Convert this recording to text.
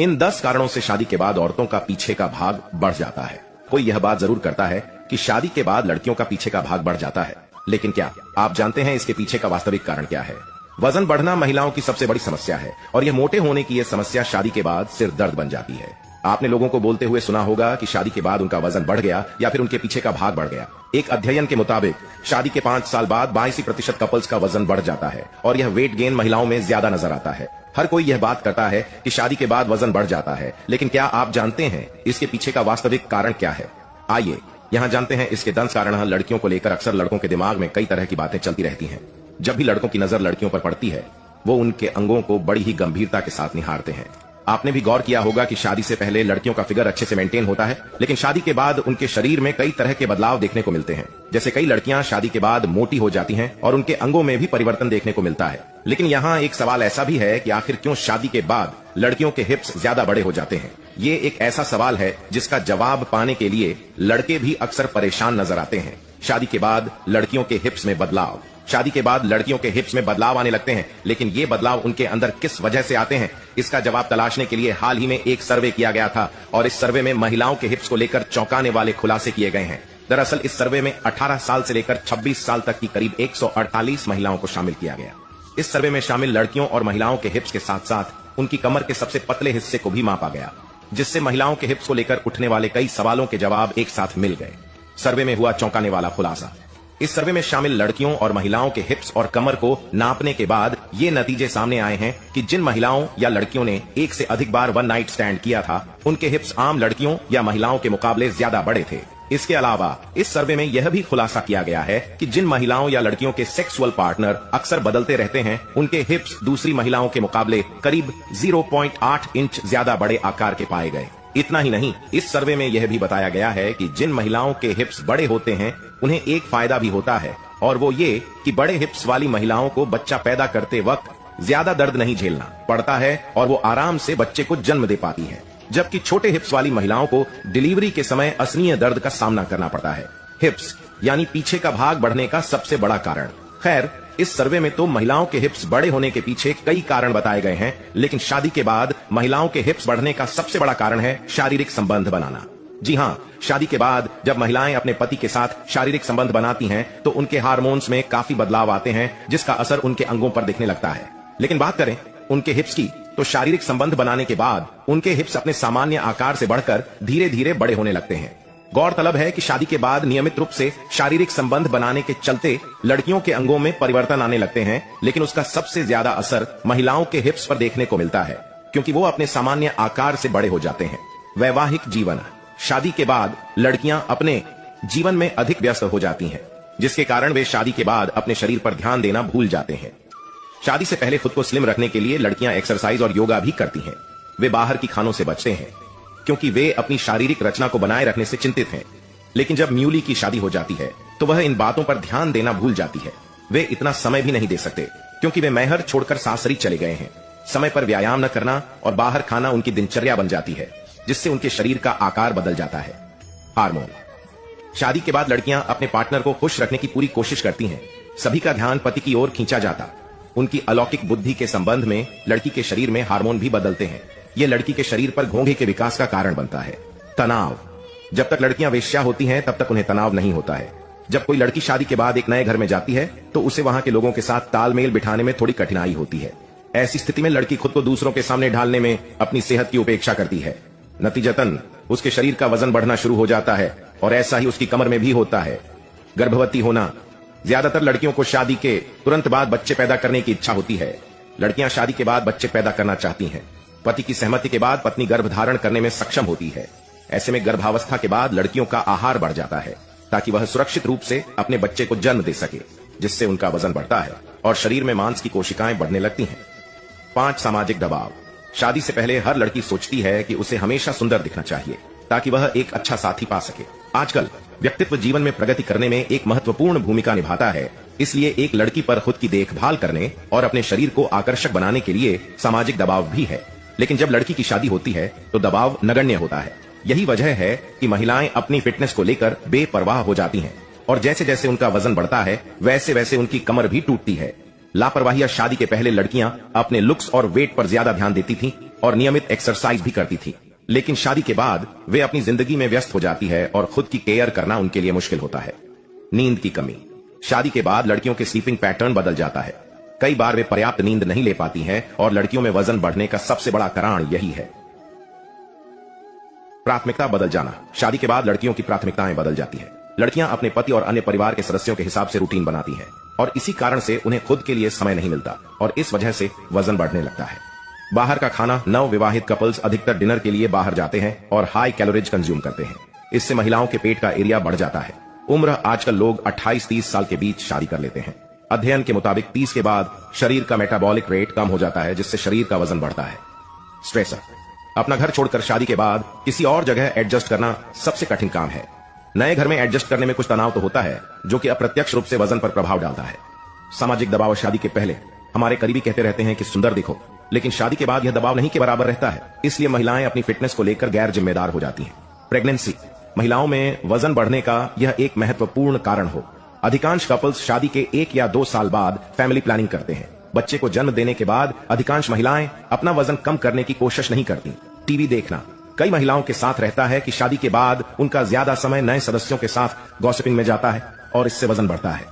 इन 10 कारणों से शादी के बाद औरतों का पीछे का भाग बढ़ जाता है। कोई यह बात जरूर करता है कि शादी के बाद लड़कियों का पीछे का भाग बढ़ जाता है, लेकिन क्या आप जानते हैं इसके पीछे का वास्तविक कारण क्या है? वजन बढ़ना महिलाओं की सबसे बड़ी समस्या है और यह मोटे होने की यह समस्या शादी के बाद सिर दर्द बन जाती है। आपने लोगों को बोलते हुए सुना होगा कि शादी के बाद उनका वजन बढ़ गया या फिर उनके पीछे का भाग बढ़ गया। एक अध्ययन के मुताबिक शादी के 5 साल बाद 82% कपल्स का वजन बढ़ जाता है और यह वेट गेन महिलाओं में ज्यादा नजर आता है। हर कोई यह बात करता है कि शादी के बाद वजन बढ़ जाता है, लेकिन क्या आप जानते हैं इसके पीछे का वास्तविक कारण क्या है? आइए यहाँ जानते हैं इसके 10 कारण। लड़कियों को लेकर अक्सर लड़कों के दिमाग में कई तरह की बातें चलती रहती हैं। जब भी लड़कों की नजर लड़कियों पर पड़ती है, वो उनके अंगों को बड़ी ही गंभीरता के साथ निहारते हैं। आपने भी गौर किया होगा कि शादी से पहले लड़कियों का फिगर अच्छे से मेंटेन होता है, लेकिन शादी के बाद उनके शरीर में कई तरह के बदलाव देखने को मिलते हैं। जैसे कई लड़कियां शादी के बाद मोटी हो जाती हैं और उनके अंगों में भी परिवर्तन देखने को मिलता है। लेकिन यहाँ एक सवाल ऐसा भी है कि आखिर क्यों शादी के बाद लड़कियों के हिप्स ज्यादा बड़े हो जाते हैं? ये एक ऐसा सवाल है जिसका जवाब पाने के लिए लड़के भी अक्सर परेशान नजर आते हैं। शादी के बाद लड़कियों के हिप्स में बदलाव। शादी के बाद लड़कियों के हिप्स में बदलाव आने लगते हैं, लेकिन ये बदलाव उनके अंदर किस वजह से आते हैं, इसका जवाब तलाशने के लिए हाल ही में एक सर्वे किया गया था और इस सर्वे में महिलाओं के हिप्स को लेकर चौंकाने वाले खुलासे किए गए हैं। दरअसल इस सर्वे में 18 साल से लेकर 26 साल तक की करीब 148 महिलाओं को शामिल किया गया। इस सर्वे में शामिल लड़कियों और महिलाओं के हिप्स के साथ साथ उनकी कमर के सबसे पतले हिस्से को भी मापा गया, जिससे महिलाओं के हिप्स को लेकर उठने वाले कई सवालों के जवाब एक साथ मिल गए। सर्वे में हुआ चौंकाने वाला खुलासा। इस सर्वे में शामिल लड़कियों और महिलाओं के हिप्स और कमर को नापने के बाद ये नतीजे सामने आए हैं कि जिन महिलाओं या लड़कियों ने एक से अधिक बार वन नाइट स्टैंड किया था, उनके हिप्स आम लड़कियों या महिलाओं के मुकाबले ज्यादा बड़े थे। इसके अलावा इस सर्वे में यह भी खुलासा किया गया है कि जिन महिलाओं या लड़कियों के सेक्सुअल पार्टनर अक्सर बदलते रहते हैं, उनके हिप्स दूसरी महिलाओं के मुकाबले करीब 0.8 इंच ज्यादा बड़े आकार के पाए गए। इतना ही नहीं, इस सर्वे में यह भी बताया गया है कि जिन महिलाओं के हिप्स बड़े होते हैं, उन्हें एक फायदा भी होता है और वो ये कि बड़े हिप्स वाली महिलाओं को बच्चा पैदा करते वक्त ज्यादा दर्द नहीं झेलना पड़ता है और वो आराम से बच्चे को जन्म दे पाती है, जबकि छोटे हिप्स वाली महिलाओं को डिलीवरी के समय असहनीय दर्द का सामना करना पड़ता है। हिप्स यानी पीछे का भाग बढ़ने का सबसे बड़ा कारण। खैर, इस सर्वे में तो महिलाओं के हिप्स बड़े होने के पीछे कई कारण बताए गए हैं, लेकिन शादी के बाद महिलाओं के हिप्स बढ़ने का सबसे बड़ा कारण है शारीरिक संबंध बनाना। जी हाँ, शादी के बाद जब महिलाएं अपने पति के साथ शारीरिक संबंध बनाती हैं तो उनके हार्मोन्स में काफी बदलाव आते हैं, जिसका असर उनके अंगों पर दिखने लगता है। लेकिन बात करें उनके हिप्स की, तो शारीरिक संबंध बनाने के बाद उनके हिप्स अपने सामान्य आकार से बढ़कर धीरे धीरे बड़े होने लगते हैं। गौरतलब है कि शादी के बाद नियमित रूप से शारीरिक संबंध बनाने के चलते लड़कियों के अंगों में परिवर्तन आने लगते हैं, लेकिन उसका सबसे ज्यादा असर महिलाओं के हिप्स पर देखने को मिलता है, क्योंकि वो अपने सामान्य आकार से बड़े हो जाते हैं। वैवाहिक जीवन। शादी के बाद लड़कियां अपने जीवन में अधिक व्यस्त हो जाती हैं, जिसके कारण वे शादी के बाद अपने शरीर पर ध्यान देना भूल जाते हैं। शादी से पहले खुद को स्लिम रखने के लिए लड़कियां एक्सरसाइज और योगा भी करती हैं। वे बाहर की खानों से बचते हैं क्योंकि वे अपनी शारीरिक रचना को बनाए रखने से चिंतित हैं। लेकिन जब म्यूली की शादी हो जाती है तो वह इन बातों पर ध्यान देना भूल जाती है। वे इतना समय भी नहीं दे सकते क्योंकि वे मैहर छोड़कर सासरी चले गए हैं। समय पर व्यायाम न करना और बाहर खाना उनकी दिनचर्या बन जाती है, जिससे उनके शरीर का आकार बदल जाता है। हार्मोन। शादी के बाद लड़कियां अपने पार्टनर को खुश रखने की पूरी कोशिश करती हैं। सभी का ध्यान पति की ओर खींचा जाता। उनकी अलौकिक बुद्धि के संबंध में लड़की के शरीर में हार्मोन भी बदलते हैं। यह लड़की के शरीर पर घोंघे के विकास का कारण बनता है। तनाव। जब तक लड़कियां वेश्या होती हैं तब तक उन्हें तनाव नहीं होता है। जब कोई लड़की शादी के बाद एक नए घर में जाती है तो उसे वहां के लोगों के साथ तालमेल बिठाने में थोड़ी कठिनाई होती है। ऐसी स्थिति में लड़की खुद को दूसरों के सामने ढालने में अपनी सेहत की उपेक्षा करती है। नतीजतन उसके शरीर का वजन बढ़ना शुरू हो जाता है और ऐसा ही उसकी कमर में भी होता है। गर्भवती होना। ज्यादातर लड़कियों को शादी के तुरंत बाद बच्चे पैदा करने की इच्छा होती है। लड़कियां शादी के बाद बच्चे पैदा करना चाहती हैं। पति की सहमति के बाद पत्नी गर्भ धारण करने में सक्षम होती है। ऐसे में गर्भावस्था के बाद लड़कियों का आहार बढ़ जाता है ताकि वह सुरक्षित रूप से अपने बच्चे को जन्म दे सके, जिससे उनका वजन बढ़ता है और शरीर में मांस की कोशिकाएं बढ़ने लगती हैं। 5. सामाजिक दबाव। शादी से पहले हर लड़की सोचती है कि उसे हमेशा सुंदर दिखना चाहिए ताकि वह एक अच्छा साथी पा सके। आजकल व्यक्तित्व जीवन में प्रगति करने में एक महत्वपूर्ण भूमिका निभाता है, इसलिए एक लड़की पर खुद की देखभाल करने और अपने शरीर को आकर्षक बनाने के लिए सामाजिक दबाव भी है। लेकिन जब लड़की की शादी होती है तो दबाव नगण्य होता है। यही वजह है कि महिलाएं अपनी फिटनेस को लेकर बेपरवाह हो जाती हैं और जैसे जैसे उनका वजन बढ़ता है वैसे वैसे उनकी कमर भी टूटती है। लापरवाही। शादी के पहले लड़कियां अपने लुक्स और वेट पर ज्यादा ध्यान देती थीं, और नियमित एक्सरसाइज भी करती थी, लेकिन शादी के बाद वे अपनी जिंदगी में व्यस्त हो जाती है और खुद की केयर करना उनके लिए मुश्किल होता है। नींद की कमी। शादी के बाद लड़कियों के स्लीपिंग पैटर्न बदल जाता है। कई बार वे पर्याप्त नींद नहीं ले पाती हैं और लड़कियों में वजन बढ़ने का सबसे बड़ा कारण यही है। प्राथमिकता बदल जाना। शादी के बाद लड़कियों की प्राथमिकताएं बदल जाती है। लड़कियां अपने पति और अन्य परिवार के सदस्यों के हिसाब से रूटीन बनाती हैं और इसी कारण से उन्हें खुद के लिए समय नहीं मिलता और इस वजह से वजन बढ़ने लगता है। बाहर का खाना। नव विवाहित कपल्स अधिकतर डिनर के लिए बाहर जाते हैं और हाई कैलोरीज कंज्यूम करते हैं। इससे महिलाओं के पेट का एरिया बढ़ जाता है। उम्र। आजकल लोग 28-30 साल के बीच शादी कर लेते हैं। अध्ययन के मुताबिक 30 के बाद शरीर का मेटाबॉलिक रेट कम हो जाता है, जिससे शरीर का वजन बढ़ता है। स्ट्रेसर। अपना घर छोड़कर शादी के बाद किसी और जगह एडजस्ट करना सबसे कठिन काम है। नए घर में एडजस्ट करने में कुछ तनाव तो होता है, जो कि अप्रत्यक्ष रूप से वजन पर प्रभाव डालता है। सामाजिक दबाव। शादी के पहले हमारे करीबी कहते रहते हैं कि सुंदर दिखो, लेकिन शादी के बाद यह दबाव नहीं के बराबर रहता है, इसलिए महिलाएं अपनी फिटनेस को लेकर गैर जिम्मेदार हो जाती हैं। प्रेगनेंसी। महिलाओं में वजन बढ़ने का यह एक महत्वपूर्ण कारण हो। अधिकांश कपल्स शादी के 1 या 2 साल बाद फैमिली प्लानिंग करते हैं। बच्चे को जन्म देने के बाद अधिकांश महिलाएं अपना वजन कम करने की कोशिश नहीं करती। टीवी देखना। कई महिलाओं के साथ रहता है कि शादी के बाद उनका ज्यादा समय नए सदस्यों के साथ गॉसिपिंग में जाता है और इससे वजन बढ़ता है।